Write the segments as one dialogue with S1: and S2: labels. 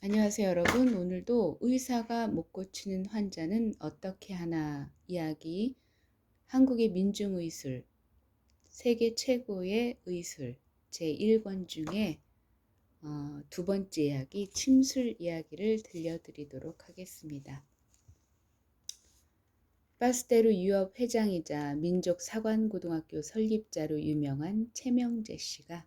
S1: 안녕하세요, 여러분. 오늘도 의사가 못 고치는 환자는 어떻게 하나 이야기, 한국의 민중의술, 세계 최고의 의술 제1권 중에 두 번째 이야기, 침술 이야기를 들려드리도록 하겠습니다. 파스테르 유업 회장이자 민족사관고등학교 설립자로 유명한 최명재 씨가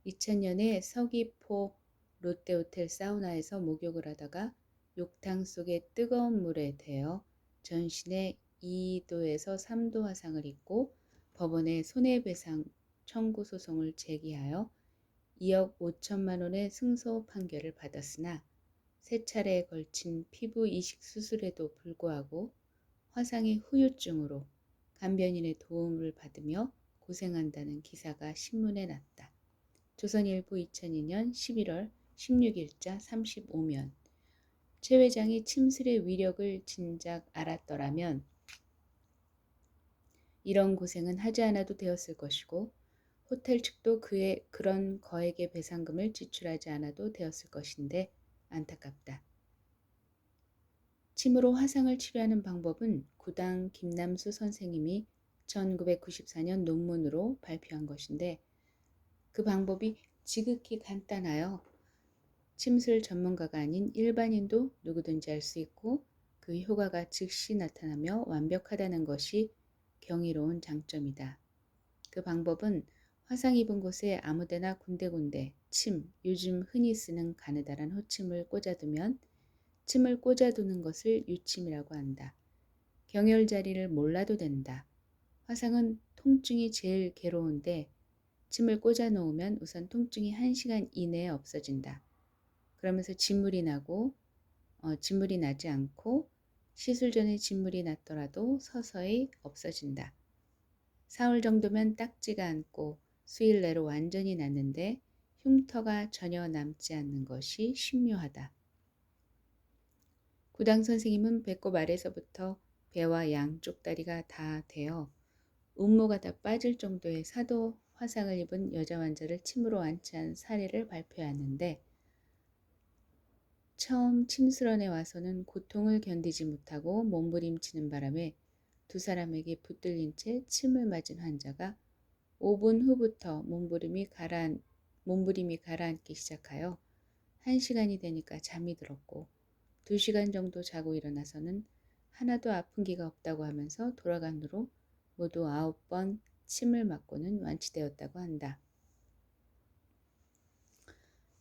S1: 2000년에 서귀포 롯데호텔 사우나에서 목욕을 하다가 욕탕 속의 뜨거운 물에 데어 전신에 2도에서 3도 화상을 입고 법원에 손해배상 청구 소송을 제기하여 2억 5천만 원의 승소 판결을 받았으나 세 차례에 걸친 피부 이식 수술에도 불구하고 화상의 후유증으로 간변인의 도움을 받으며 고생한다는 기사가 신문에 났다. 조선일보 2002년 11월 16일자 35면. 최 회장이 침술의 위력을 진작 알았더라면 이런 고생은 하지 않아도 되었을 것이고 호텔 측도 그런 거액의 배상금을 지출하지 않아도 되었을 것인데 안타깝다. 침으로 화상을 치료하는 방법은 구당 김남수 선생님이 1994년 논문으로 발표한 것인데 그 방법이 지극히 간단하여 침술 전문가가 아닌 일반인도 누구든지 할 수 있고 그 효과가 즉시 나타나며 완벽하다는 것이 경이로운 장점이다. 그 방법은 화상 입은 곳에 아무데나 군데군데 침, 요즘 흔히 쓰는 가느다란 호침을 꽂아두면 침을 꽂아두는 것을 유침이라고 한다. 경혈 자리를 몰라도 된다. 화상은 통증이 제일 괴로운데 침을 꽂아 놓으면 우선 통증이 1시간 이내에 없어진다. 그러면서 진물이 나지 않고 시술 전에 진물이 났더라도 서서히 없어진다. 사흘 정도면 딱지가 않고 수일 내로 완전히 낫는데 흉터가 전혀 남지 않는 것이 신묘하다. 구당 선생님은 배꼽 아래서부터 배와 양쪽 다리가 다 되어 음모가 다 빠질 정도의 사도 화상을 입은 여자 환자를 침으로 완치한 사례를 발표하는데 처음 침술원에 와서는 고통을 견디지 못하고 몸부림치는 바람에 두 사람에게 붙들린 채 침을 맞은 환자가 5분 후부터 몸부림이 가라앉기 시작하여 1시간이 되니까 잠이 들었고 2시간 정도 자고 일어나서는 하나도 아픈 기가 없다고 하면서 돌아간 후로 모두 9번 침을 맞고는 완치되었다고 한다.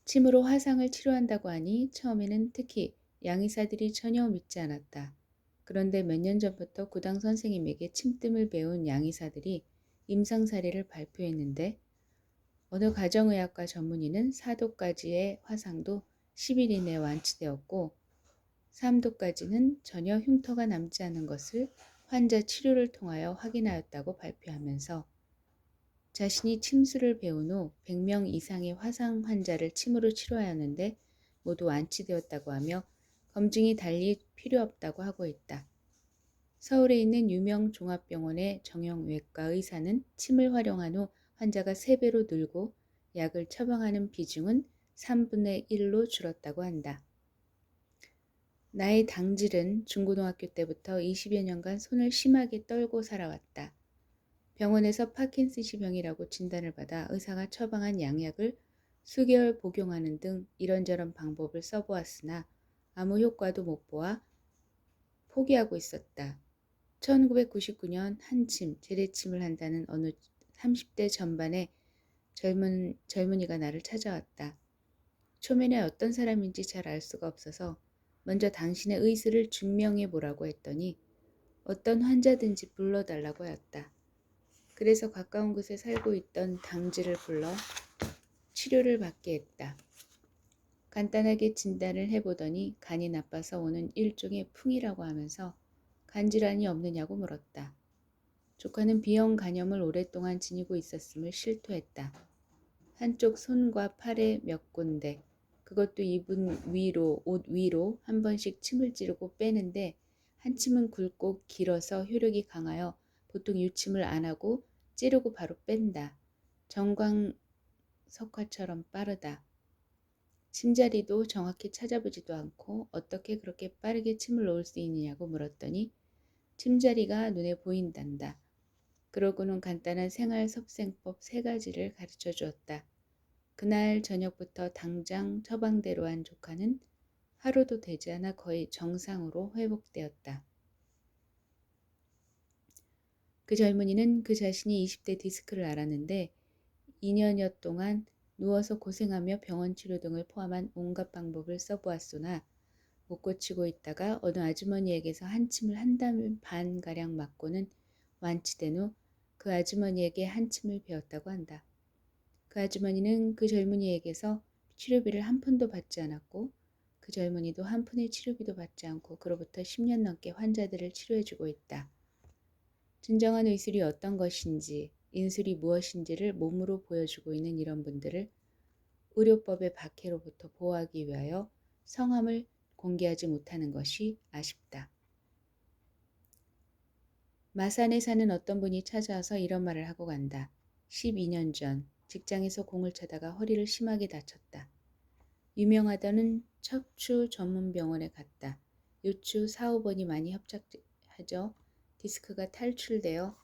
S1: 침으로 화상을 치료한다고 하니 처음에는 특히 양의사들이 전혀 믿지 않았다. 그런데 몇 년 전부터 구당 선생님에게 침뜸을 배운 양의사들이 임상 사례를 발표했는데 어느 가정의학과 전문의는 4도까지의 화상도 10일 이내 완치되었고 3도까지는 전혀 흉터가 남지 않은 것을 환자 치료를 통하여 확인하였다고 발표하면서 자신이 침술을 배운 후 100명 이상의 화상 환자를 침으로 치료하였는데 모두 완치되었다고 하며 검증이 달리 필요 없다고 하고 있다. 서울에 있는 유명 종합병원의 정형외과 의사는 침을 활용한 후 환자가 3배로 늘고 약을 처방하는 비중은 3분의 1로 줄었다고 한다. 나의 당질은 중고등학교 때부터 20여 년간 손을 심하게 떨고 살아왔다. 병원에서 파킨슨氏병이라고 진단을 받아 의사가 처방한 양약을 수개월 복용하는 등 이런저런 방법을 써보았으나 아무 효과도 못 보아 포기하고 있었다. 1999년 한침, 재래침을 한다는 어느 30대 전반의 젊은이가 나를 찾아왔다. 초면에 어떤 사람인지 잘 알 수가 없어서 먼저 당신의 의술을 증명해 보라고 했더니 어떤 환자든지 불러달라고 하였다. 그래서 가까운 곳에 살고 있던 당지를 불러 치료를 받게 했다. 간단하게 진단을 해보더니 간이 나빠서 오는 일종의 풍이라고 하면서 간질환이 없느냐고 물었다. 조카는 B형 간염을 오랫동안 지니고 있었음을 실토했다. 한쪽 손과 팔에 몇 군데, 그것도 옷 위로 한 번씩 침을 찌르고 빼는데 한 침은 굵고 길어서 효력이 강하여 보통 유침을 안 하고 찌르고 바로 뺀다. 정광석화처럼 빠르다. 침자리도 정확히 찾아보지도 않고 어떻게 그렇게 빠르게 침을 놓을 수 있느냐고 물었더니 침자리가 눈에 보인단다. 그러고는 간단한 생활 섭생법 3가지를 가르쳐 주었다. 그날 저녁부터 당장 처방대로 한 조카는 하루도 되지 않아 거의 정상으로 회복되었다. 그 젊은이는 그 자신이 20대 디스크를 앓았는데 2년여 동안 누워서 고생하며 병원 치료 등을 포함한 온갖 방법을 써보았으나 못 고치고 있다가 어느 아주머니에게서 한 침을 한 달 반가량 맞고는 완치된 후 그 아주머니에게 한 침을 배웠다고 한다. 그 아주머니는 그 젊은이에게서 치료비를 한 푼도 받지 않았고 그 젊은이도 한 푼의 치료비도 받지 않고 그로부터 10년 넘게 환자들을 치료해주고 있다. 진정한 의술이 어떤 것인지, 인술이 무엇인지를 몸으로 보여주고 있는 이런 분들을 의료법의 박해로부터 보호하기 위하여 성함을 공개하지 못하는 것이 아쉽다. 마산에 사는 어떤 분이 찾아와서 이런 말을 하고 간다. 12년 전 직장에서 공을 차다가 허리를 심하게 다쳤다. 유명하다는 척추 전문 병원에 갔다. 요추 4, 5번이 많이 협착하죠. 디스크가 탈출되어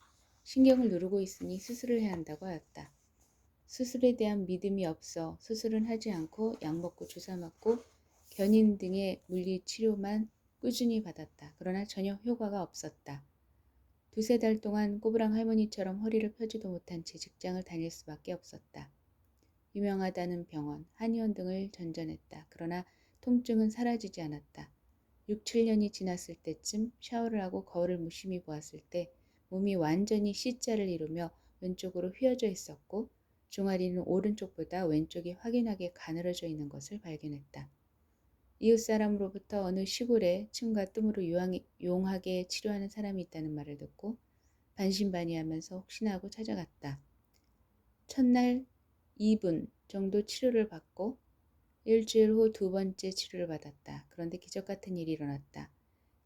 S1: 신경을 누르고 있으니 수술을 해야 한다고 하였다. 수술에 대한 믿음이 없어 수술은 하지 않고 약 먹고 주사 맞고 견인 등의 물리치료만 꾸준히 받았다. 그러나 전혀 효과가 없었다. 2~3달 동안 꼬부랑 할머니처럼 허리를 펴지도 못한 채 직장을 다닐 수밖에 없었다. 유명하다는 병원, 한의원 등을 전전했다. 그러나 통증은 사라지지 않았다. 6~7년이 지났을 때쯤 샤워를 하고 거울을 무심히 보았을 때 몸이 완전히 C자를 이루며 왼쪽으로 휘어져 있었고 종아리는 오른쪽보다 왼쪽이 확연하게 가늘어져 있는 것을 발견했다. 이웃사람으로부터 어느 시골에 침과 뜸으로 용하게 치료하는 사람이 있다는 말을 듣고 반신반의하면서 혹시나 하고 찾아갔다. 첫날 2분 정도 치료를 받고 일주일 후 2번째 치료를 받았다. 그런데 기적 같은 일이 일어났다.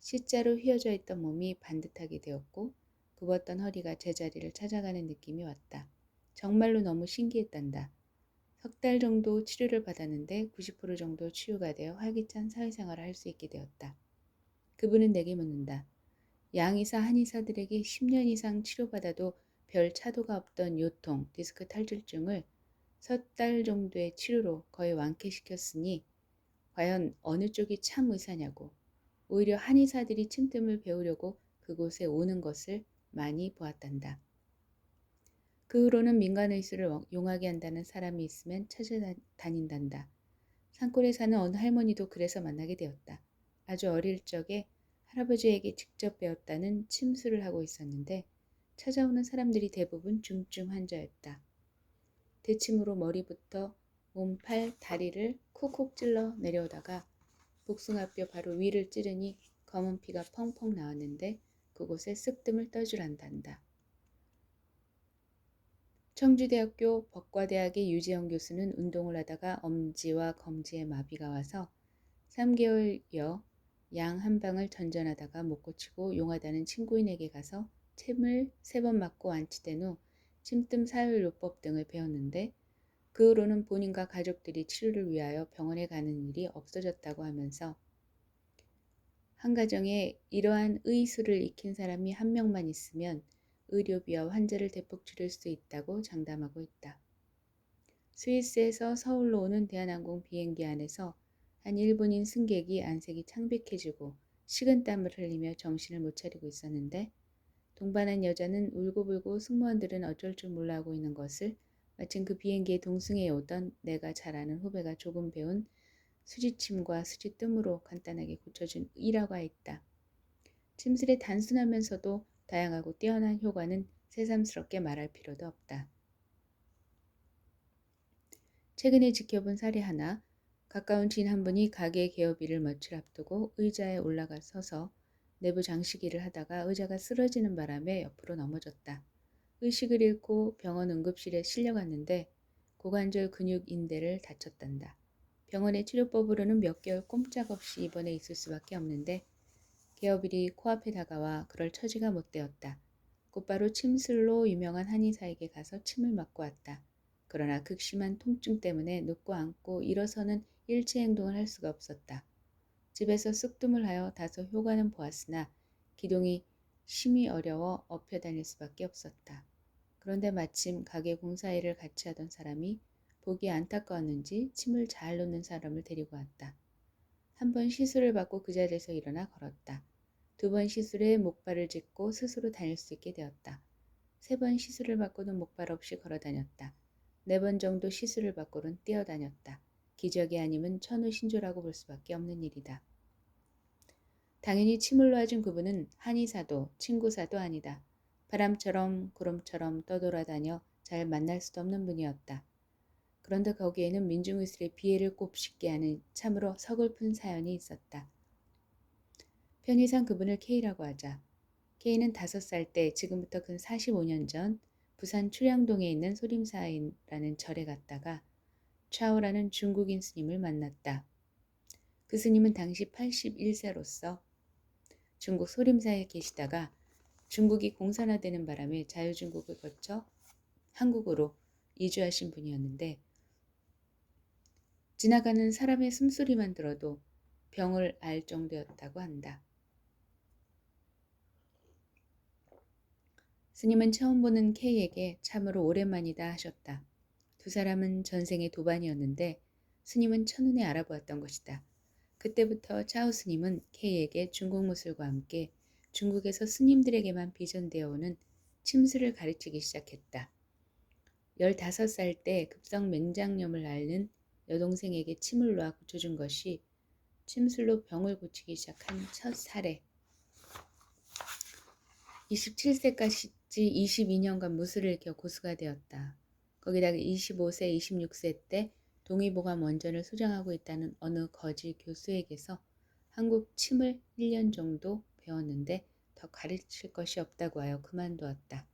S1: C자로 휘어져 있던 몸이 반듯하게 되었고 굽었던 허리가 제자리를 찾아가는 느낌이 왔다. 정말로 너무 신기했단다. 3달 정도 치료를 받았는데 90% 정도 치유가 되어 활기찬 사회생활을 할 수 있게 되었다. 그분은 내게 묻는다. 양의사, 한의사들에게 10년 이상 치료받아도 별 차도가 없던 요통, 디스크 탈출증을 3달 정도의 치료로 거의 완쾌시켰으니 과연 어느 쪽이 참 의사냐고. 오히려 한의사들이 침뜸을 배우려고 그곳에 오는 것을 많이 보았단다. 그 후로는 민간의술을 용하게 한다는 사람이 있으면 찾아다닌단다. 산골에 사는 어느 할머니도 그래서 만나게 되었다. 아주 어릴 적에 할아버지에게 직접 배웠다는 침수를 하고 있었는데 찾아오는 사람들이 대부분 중증 환자였다. 대침으로 머리부터 몸, 팔, 다리를 콕콕 찔러 내려오다가 복숭아뼈 바로 위를 찌르니 검은 피가 펑펑 나왔는데 그곳에 쓱뜸을 떠주란단다. 청주대학교 법과대학의 유재영 교수는 운동을 하다가 엄지와 검지에 마비가 와서 3개월여 양 한 방을 전전하다가 못 고치고 용하다는 친구인에게 가서 침을 3번 맞고 완치된 후 침뜸 사혈요법 등을 배웠는데 그 후로는 본인과 가족들이 치료를 위하여 병원에 가는 일이 없어졌다고 하면서 한 가정에 이러한 의술을 익힌 사람이 한 명만 있으면 의료비와 환자를 대폭 줄일 수 있다고 장담하고 있다. 스위스에서 서울로 오는 대한항공 비행기 안에서 한 일본인 승객이 안색이 창백해지고 식은땀을 흘리며 정신을 못 차리고 있었는데 동반한 여자는 울고불고 승무원들은 어쩔 줄 몰라 하고 있는 것을 마침 그 비행기에 동승해 오던 내가 잘 아는 후배가 조금 배운 수지침과 수지뜸으로 간단하게 고쳐준 이라고 하였다. 침술의 단순하면서도 다양하고 뛰어난 효과는 새삼스럽게 말할 필요도 없다. 최근에 지켜본 사례 하나, 가까운 지인 한 분이 가게 개업일을 며칠 앞두고 의자에 올라가 서서 내부 장식일을 하다가 의자가 쓰러지는 바람에 옆으로 넘어졌다. 의식을 잃고 병원 응급실에 실려갔는데 고관절 근육 인대를 다쳤단다. 병원의 치료법으로는 몇 개월 꼼짝없이 입원해 있을 수밖에 없는데 개업일이 코앞에 다가와 그럴 처지가 못 되었다. 곧바로 침술로 유명한 한의사에게 가서 침을 맞고 왔다. 그러나 극심한 통증 때문에 눕고 앉고 일어서는 일체 행동을 할 수가 없었다. 집에서 쑥뜸을 하여 다소 효과는 보았으나 기동이 심히 어려워 업혀 다닐 수밖에 없었다. 그런데 마침 가게 공사일을 같이 하던 사람이 보기 안타까웠는지 침을 잘 놓는 사람을 데리고 왔다. 한 번 시술을 받고 그 자리에서 일어나 걸었다. 두 번 시술에 목발을 짚고 스스로 다닐 수 있게 되었다. 세 번 시술을 받고는 목발 없이 걸어 다녔다. 네 번 정도 시술을 받고는 뛰어다녔다. 기적이 아니면 천우신조라고 볼 수밖에 없는 일이다. 당연히 침을 놓아준 그분은 한의사도 친구사도 아니다. 바람처럼 구름처럼 떠돌아다녀 잘 만날 수도 없는 분이었다. 그런데 거기에는 민중의술의 비애를 곱씹게 하는 참으로 서글픈 사연이 있었다. 편의상 그분을 K라고 하자. K는 5살 때 지금부터 근 45년 전 부산 출양동에 있는 소림사라는 절에 갔다가 차오라는 중국인 스님을 만났다. 그 스님은 당시 81세로서 중국 소림사에 계시다가 중국이 공산화되는 바람에 자유중국을 거쳐 한국으로 이주하신 분이었는데 지나가는 사람의 숨소리만 들어도 병을 알 정도였다고 한다. 스님은 처음 보는 K에게 참으로 오랜만이다 하셨다. 두 사람은 전생의 도반이었는데 스님은 첫눈에 알아보았던 것이다. 그때부터 차오 스님은 K에게 중국 무술과 함께 중국에서 스님들에게만 비전되어 오는 침수를 가르치기 시작했다. 15살 때 급성 맹장염을 앓는 여동생에게 침을 놓아 고쳐준 것이 침술로 병을 고치기 시작한 첫 사례. 27세까지 22년간 무술을 익혀 고수가 되었다. 거기다가 25세, 26세 때 동의보감 원전을 수정하고 있다는 어느 거지 교수에게서 한국 침을 1년 정도 배웠는데 더 가르칠 것이 없다고 하여 그만두었다.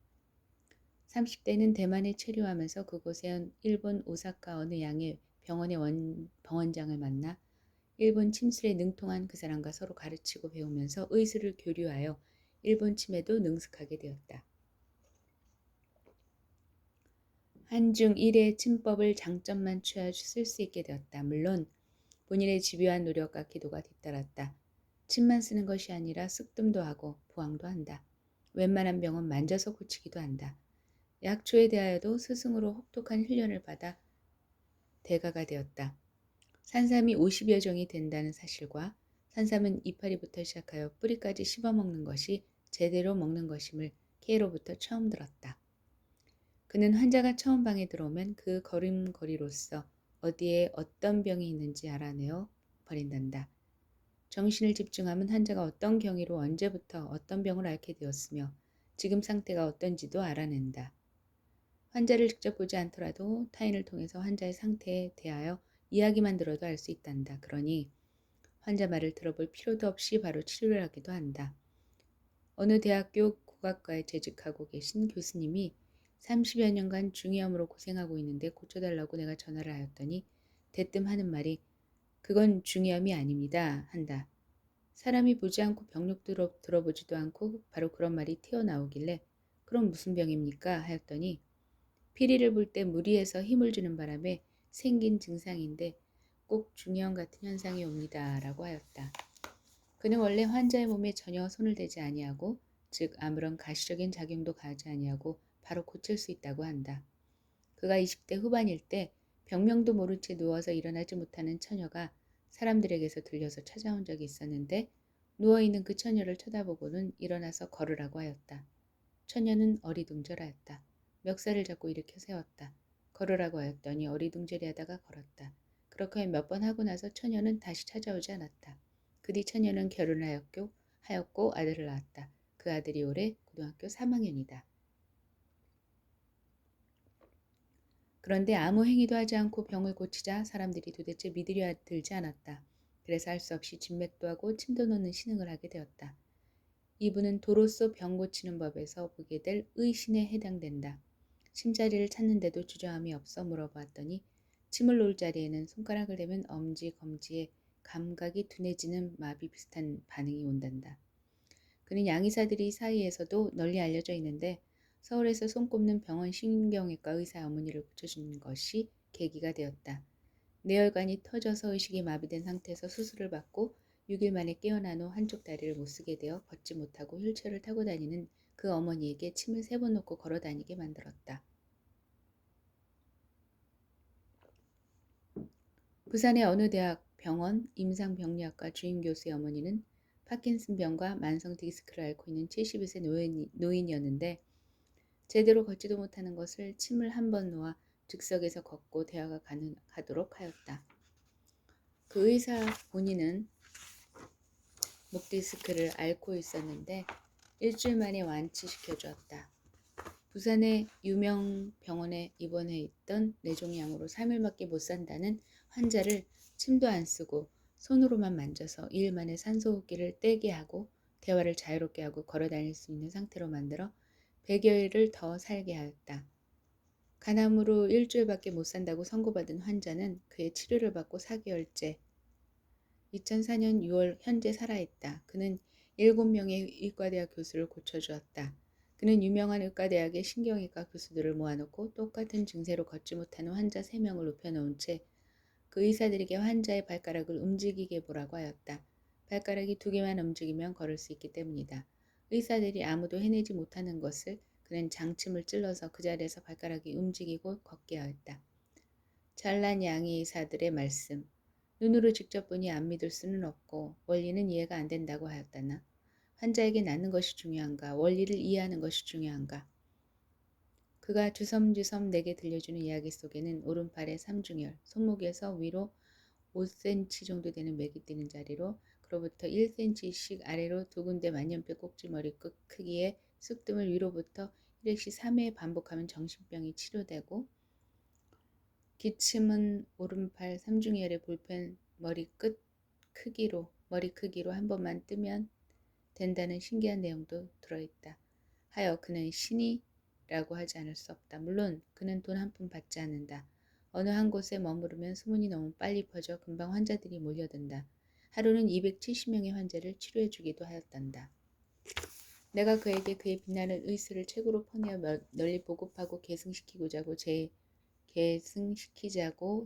S1: 30대는 대만에 체류하면서 그곳에 일본 오사카 어느 양의 병원의 병원장을 만나 일본 침술에 능통한 그 사람과 서로 가르치고 배우면서 의술을 교류하여 일본 침에도 능숙하게 되었다. 한중 일의 침법을 장점만 취하 쓸 수 있게 되었다. 물론 본인의 집요한 노력과 기도가 뒤따랐다. 침만 쓰는 것이 아니라 쑥뜸도 하고 부항도 한다. 웬만한 병은 만져서 고치기도 한다. 약초에 대하여도 스승으로 혹독한 훈련을 받아 대가가 되었다. 산삼이 50여 종이 된다는 사실과 산삼은 이파리부터 시작하여 뿌리까지 씹어먹는 것이 제대로 먹는 것임을 K로부터 처음 들었다. 그는 환자가 처음 방에 들어오면 그 걸음걸이로서 어디에 어떤 병이 있는지 알아내어 버린단다. 정신을 집중하면 환자가 어떤 경위로 언제부터 어떤 병을 앓게 되었으며 지금 상태가 어떤지도 알아낸다. 환자를 직접 보지 않더라도 타인을 통해서 환자의 상태에 대하여 이야기만 들어도 알 수 있단다. 그러니 환자 말을 들어볼 필요도 없이 바로 치료를 하기도 한다. 어느 대학교 국악과에 재직하고 계신 교수님이 30여 년간 중이염으로 고생하고 있는데 고쳐달라고 내가 전화를 하였더니 대뜸 하는 말이 그건 중이염이 아닙니다 한다. 사람이 보지 않고 병력도 들어보지도 않고 바로 그런 말이 튀어나오길래 그럼 무슨 병입니까 하였더니 피리를 불 때 무리해서 힘을 주는 바람에 생긴 증상인데 꼭 중이염 같은 현상이 옵니다 라고 하였다. 그는 원래 환자의 몸에 전혀 손을 대지 아니하고 즉 아무런 가시적인 작용도 가하지 아니하고 바로 고칠 수 있다고 한다. 그가 20대 후반일 때 병명도 모른 채 누워서 일어나지 못하는 처녀가 사람들에게서 들려서 찾아온 적이 있었는데 누워있는 그 처녀를 쳐다보고는 일어나서 걸으라고 하였다. 처녀는 어리둥절하였다. 멱살을 잡고 일으켜 세웠다. 걸으라고 하였더니 어리둥절히 하다가 걸었다. 그렇게 몇 번 하고 나서 처녀는 다시 찾아오지 않았다. 그 뒤 처녀는 결혼을 하였고 아들을 낳았다. 그 아들이 올해 고등학교 3학년이다. 그런데 아무 행위도 하지 않고 병을 고치자 사람들이 도대체 믿으려 들지 않았다. 그래서 할 수 없이 진맥도 하고 침도 놓는 신흥을 하게 되었다. 이분은 도로서 병 고치는 법에서 보게 될 의신에 해당된다. 침자리를 찾는데도 주저함이 없어 물어보았더니 침을 놓을 자리에는 손가락을 대면 엄지, 검지에 감각이 둔해지는 마비 비슷한 반응이 온단다. 그는 양의사들이 사이에서도 널리 알려져 있는데 서울에서 손꼽는 병원 신경외과 의사 어머니를 고쳐주는 것이 계기가 되었다. 뇌혈관이 터져서 의식이 마비된 상태에서 수술을 받고 6일 만에 깨어난 후 한쪽 다리를 못쓰게 되어 걷지 못하고 휠체어를 타고 다니는 그 어머니에게 침을 3번 놓고 걸어 다니게 만들었다. 부산의 어느 대학 병원 임상병리학과 주임 교수의 어머니는 파킨슨병과 만성 디스크를 앓고 있는 72세 노인이었는데 제대로 걷지도 못하는 것을 침을 한 번 놓아 즉석에서 걷고 대화가 가능하도록 하였다. 그 의사 본인은 목 디스크를 앓고 있었는데 일주일 만에 완치시켜 주었다. 부산의 유명 병원에 입원해 있던 뇌종양으로 3일밖에 못 산다는 환자를 침도 안 쓰고 손으로만 만져서 2일 만에 산소호흡기를 떼게 하고 대화를 자유롭게 하고 걸어 다닐 수 있는 상태로 만들어 100여일을 더 살게 하였다. 간암으로 일주일밖에 못 산다고 선고받은 환자는 그의 치료를 받고 4개월째 2004년 6월 현재 살아있다. 그는 7명의 의과대학 교수를 고쳐주었다. 그는 유명한 의과대학의 신경외과 교수들을 모아놓고 똑같은 증세로 걷지 못하는 환자 3명을 눕혀놓은 채 그 의사들에게 환자의 발가락을 움직이게 보라고 하였다. 발가락이 2개만 움직이면 걸을 수 있기 때문이다. 의사들이 아무도 해내지 못하는 것을 그는 장침을 찔러서 그 자리에서 발가락이 움직이고 걷게 하였다. 잘난 양의 의사들의 말씀. 눈으로 직접 보니 안 믿을 수는 없고 원리는 이해가 안 된다고 하였다나 환자에게 낫는 것이 중요한가 원리를 이해하는 것이 중요한가. 그가 주섬주섬 내게 들려주는 이야기 속에는 오른팔의 삼중혈, 손목에서 위로 5cm 정도 되는 맥이 뛰는 자리로 그로부터 1cm씩 아래로 2군데 만년필 꼭지머리 끝 크기의 쑥뜸을 위로부터 1회씩 3회 반복하면 정신병이 치료되고 기침은 오른팔 삼중혈의 볼펜 머리 크기로 한 번만 뜨면 된다는 신기한 내용도 들어있다. 하여 그는 신이라고 하지 않을 수 없다. 물론 그는 돈 한 푼 받지 않는다. 어느 한 곳에 머무르면 소문이 너무 빨리 퍼져 금방 환자들이 몰려든다. 하루는 270명의 환자를 치료해주기도 하였단다. 내가 그에게 그의 빛나는 의술을 책으로 퍼내어 널리 보급하고 계승시키자고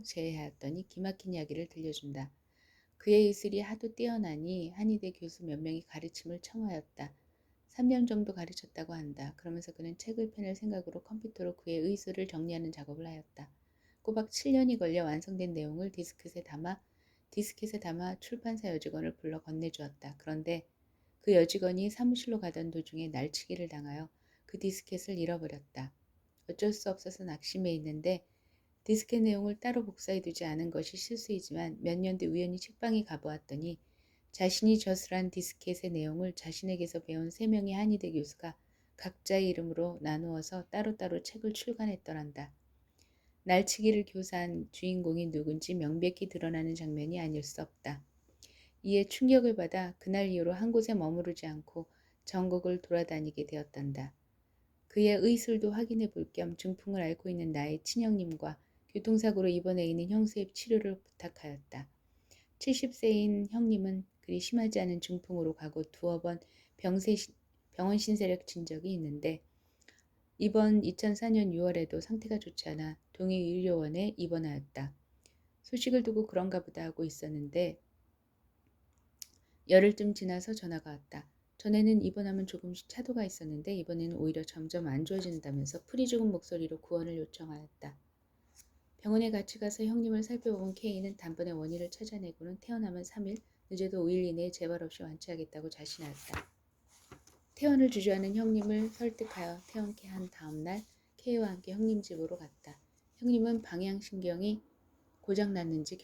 S1: 제의하였더니 기막힌 이야기를 들려준다. 그의 의술이 하도 뛰어나니 한의대 교수 몇 명이 가르침을 청하였다. 3년 정도 가르쳤다고 한다. 그러면서 그는 책을 펴낼 생각으로 컴퓨터로 그의 의술을 정리하는 작업을 하였다. 꼬박 7년이 걸려 완성된 내용을 디스켓에 담아 출판사 여직원을 불러 건네주었다. 그런데 그 여직원이 사무실로 가던 도중에 날치기를 당하여 그 디스켓을 잃어버렸다. 어쩔 수 없어서 낙심해 있는데 디스켓 내용을 따로 복사해두지 않은 것이 실수이지만 몇 년 뒤 우연히 책방에 가보았더니 자신이 저술한 디스켓의 내용을 자신에게서 배운 3명의 한의대 교수가 각자의 이름으로 나누어서 따로따로 책을 출간했더란다. 날치기를 교사한 주인공이 누군지 명백히 드러나는 장면이 아닐 수 없다. 이에 충격을 받아 그날 이후로 한 곳에 머무르지 않고 전국을 돌아다니게 되었단다. 그의 의술도 확인해 볼 겸 중풍을 앓고 있는 나의 친형님과 교통사고로 입원해 있는 형수의 치료를 부탁하였다. 70세인 형님은 그리 심하지 않은 중풍으로 가고 2번 병원 신세를 진 적이 있는데 이번 2004년 6월에도 상태가 좋지 않아 동의의료원에 입원하였다. 소식을 두고 그런가 보다 하고 있었는데 열흘쯤 지나서 전화가 왔다. 전에는 입원하면 조금씩 차도가 있었는데 이번에는 오히려 점점 안 좋아진다면서 풀이 죽은 목소리로 구원을 요청하였다. 병원에 같이 가서 형님을 살펴본 K는 단번에 원인을 찾아내고는 태어나면 3일, 늦어도 5일 이내에 재발 없이 완치하겠다고 자신하였다. 퇴원을 주저하는 형님을 설득하여 퇴원케 한 다음날 K와 함께 형님 집으로 갔다. 형님은 방향신경이 고장났는지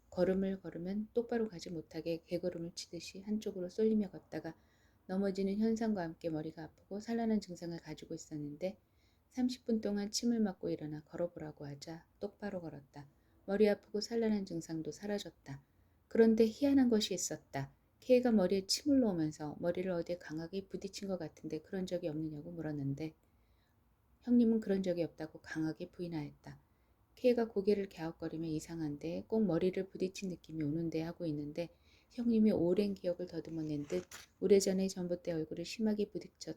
S1: 걸음을 걸으면 똑바로 가지 못하게 개걸음을 치듯이 한쪽으로 쏠리며 걷다가 넘어지는 현상과 함께 머리가 아프고 산란한 증상을 가지고 있었는데 30분 동안 침을 맞고 일어나 걸어보라고 하자 똑바로 걸었다. 머리 아프고 산란한 증상도 사라졌다. 그런데 희한한 것이 있었다. K가 머리에 침을 놓으면서 머리를 어디에 강하게 부딪힌 것 같은데 그런 적이 없느냐고 물었는데 형님은 그런 적이 없다고 강하게 부인하였다. K가 고개를 갸웃거리며 이상한데 꼭 머리를 부딪힌 느낌이 오는데 하고 있는데 형님이 오랜 기억을 더듬어낸 듯 오래전에 전봇대 얼굴을 심하게 부딪혔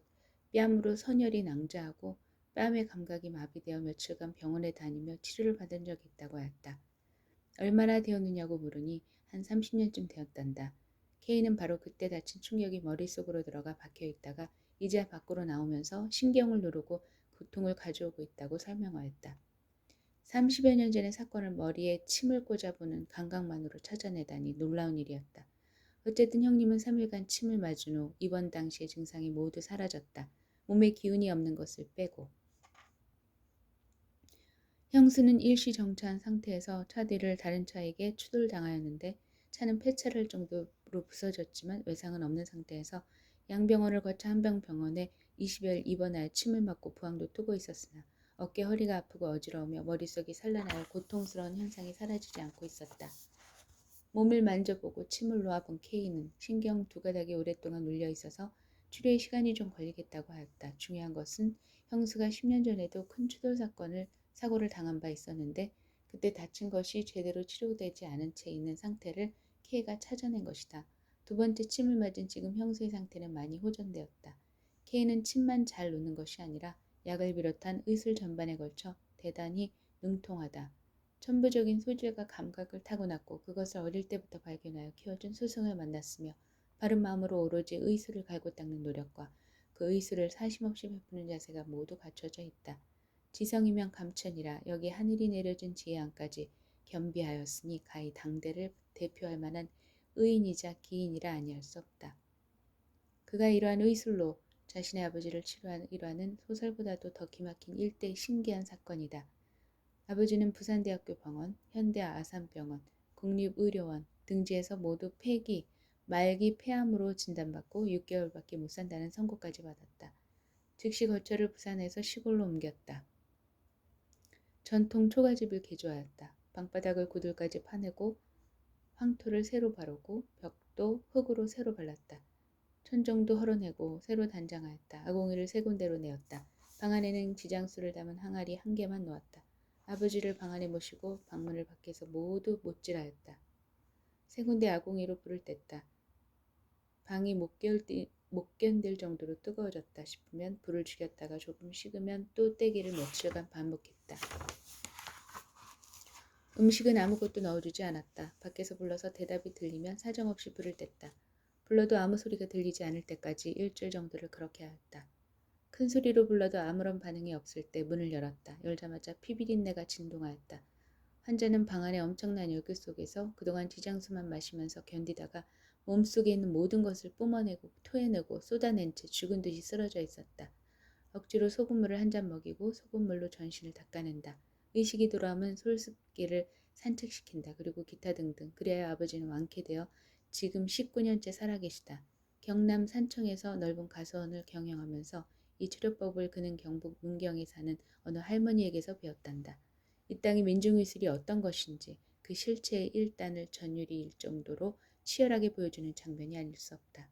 S1: 뺨으로 선혈이 낭자하고 뺨의 감각이 마비되어 며칠간 병원에 다니며 치료를 받은 적이 있다고 하였다. 얼마나 되었느냐고 물으니 한 30년쯤 되었단다. K는 바로 그때 다친 충격이 머릿속으로 들어가 박혀있다가 이제야 밖으로 나오면서 신경을 누르고 고통을 가져오고 있다고 설명하였다. 30여 년 전의 사건을 머리에 침을 꽂아보는 감각만으로 찾아내다니 놀라운 일이었다. 어쨌든 형님은 3일간 침을 맞은 후 입원 당시의 증상이 모두 사라졌다. 몸에 기운이 없는 것을 빼고. 형수는 일시 정차한 상태에서 차 뒤를 다른 차에게 추돌당하였는데 차는 폐차할 정도로 부서졌지만 외상은 없는 상태에서 양병원을 거쳐 한병병원에 20여일 입원하여 침을 맞고 부항도 뜨고 있었으나 어깨 허리가 아프고 어지러우며 머릿속이 산란하여 고통스러운 현상이 사라지지 않고 있었다. 몸을 만져보고 침을 놓아본 K는 신경 두 가닥이 오랫동안 눌려 있어서 치료에 시간이 좀 걸리겠다고 하였다. 중요한 것은 형수가 10년 전에도 큰 사고를 당한 바 있었는데 그때 다친 것이 제대로 치료되지 않은 채 있는 상태를 K가 찾아낸 것이다. 두 번째 침을 맞은 지금 형수의 상태는 많이 호전되었다. K는 침만 잘 놓는 것이 아니라 약을 비롯한 의술 전반에 걸쳐 대단히 능통하다. 천부적인 소질과 감각을 타고났고 그것을 어릴 때부터 발견하여 키워준 스승을 만났으며 바른 마음으로 오로지 의술을 갈고 닦는 노력과 그 의술을 사심없이 베푸는 자세가 모두 갖춰져 있다. 지성이면 감천이라 여기 하늘이 내려준 지혜안까지 겸비하였으니 가히 당대를 대표할 만한 의인이자 기인이라 아니할 수 없다. 그가 이러한 의술로 자신의 아버지를 치료한 일화는 소설보다도 더 기막힌 일대 신기한 사건이다. 아버지는 부산대학교 병원, 현대아산병원, 국립의료원 등지에서 모두 폐기, 말기 폐암으로 진단받고 6개월밖에 못 산다는 선고까지 받았다. 즉시 거처를 부산에서 시골로 옮겼다. 전통 초가집을 개조하였다. 방바닥을 구들까지 파내고 황토를 새로 바르고 벽도 흙으로 새로 발랐다. 천정도 헐어내고 새로 단장하였다. 아궁이를 세 군데로 내었다. 방 안에는 지장수를 담은 항아리 1개만 놓았다. 아버지를 방 안에 모시고 방문을 밖에서 모두 못질하였다. 세 군데 아궁이로 불을 뗐다. 방이 못 견딜 정도로 뜨거워졌다 싶으면 불을 죽였다가 조금 식으면 또 떼기를 며칠간 반복했다. 음식은 아무것도 넣어주지 않았다. 밖에서 불러서 대답이 들리면 사정없이 불을 뗐다. 불러도 아무 소리가 들리지 않을 때까지 일주일 정도를 그렇게 하였다. 큰 소리로 불러도 아무런 반응이 없을 때 문을 열었다. 열자마자 피비린내가 진동하였다. 환자는 방 안의 엄청난 열기 속에서 그동안 지장수만 마시면서 견디다가 몸속에 있는 모든 것을 뿜어내고 토해내고 쏟아낸 채 죽은 듯이 쓰러져 있었다. 억지로 소금물을 한 잔 먹이고 소금물로 전신을 닦아낸다. 의식이 돌아오면 솔습기를 산책시킨다. 그리고 기타 등등. 그래야 아버지는 완쾌되어 지금 19년째 살아계시다. 경남 산청에서 넓은 가수원을 경영하면서 이 치료법을 그는 경북 문경에 사는 어느 할머니에게서 배웠단다. 이 땅의 민중의술이 어떤 것인지 그 실체의 일단을 전율이일 정도로 치열하게 보여주는 장면이 아닐 수 없다.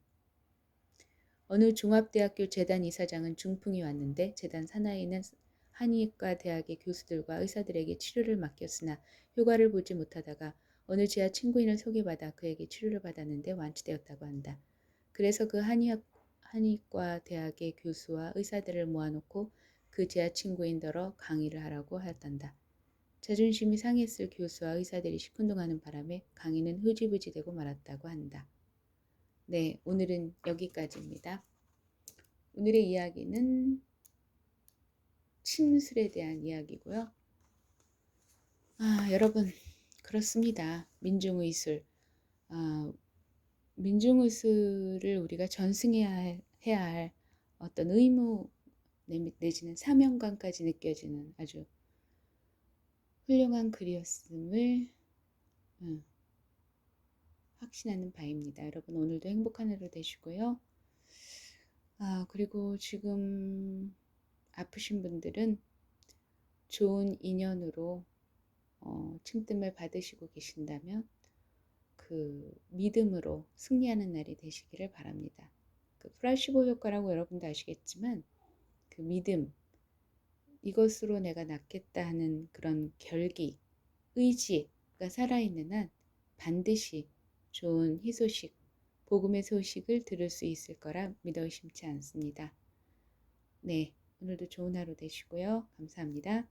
S1: 어느 종합대학교 재단 이사장은 중풍이 왔는데 재단 산하에 있는 한의과 대학의 교수들과 의사들에게 치료를 맡겼으나 효과를 보지 못하다가 어느 지하 친구인을 소개받아 그에게 치료를 받았는데 완치되었다고 한다. 그래서 그 한의과 대학의 교수와 의사들을 모아놓고 그 지하 친구인더러 강의를 하라고 하였단다. 자존심이 상했을 교수와 의사들이 시큰둥하는 바람에 강의는 흐지부지 되고 말았다고 한다. 네, 오늘은 여기까지입니다. 오늘의 이야기는 침술에 대한 이야기고요. 여러분, 그렇습니다. 민중의술. 민중의술을 우리가 전승해야 할 어떤 의무 내지는 사명감까지 느껴지는 아주 훌륭한 글이었음을 확신하는 바입니다. 여러분 오늘도 행복한 하루 되시고요. 그리고 지금 아프신 분들은 좋은 인연으로 칭뜸을 받으시고 계신다면 그 믿음으로 승리하는 날이 되시기를 바랍니다. 그 플라시보 효과라고 여러분도 아시겠지만 그 믿음, 이것으로 내가 낫겠다 하는 그런 결기, 의지가 살아있는 한 반드시 좋은 희소식, 복음의 소식을 들을 수 있을 거라 믿어 의심치 않습니다. 네, 오늘도 좋은 하루 되시고요. 감사합니다.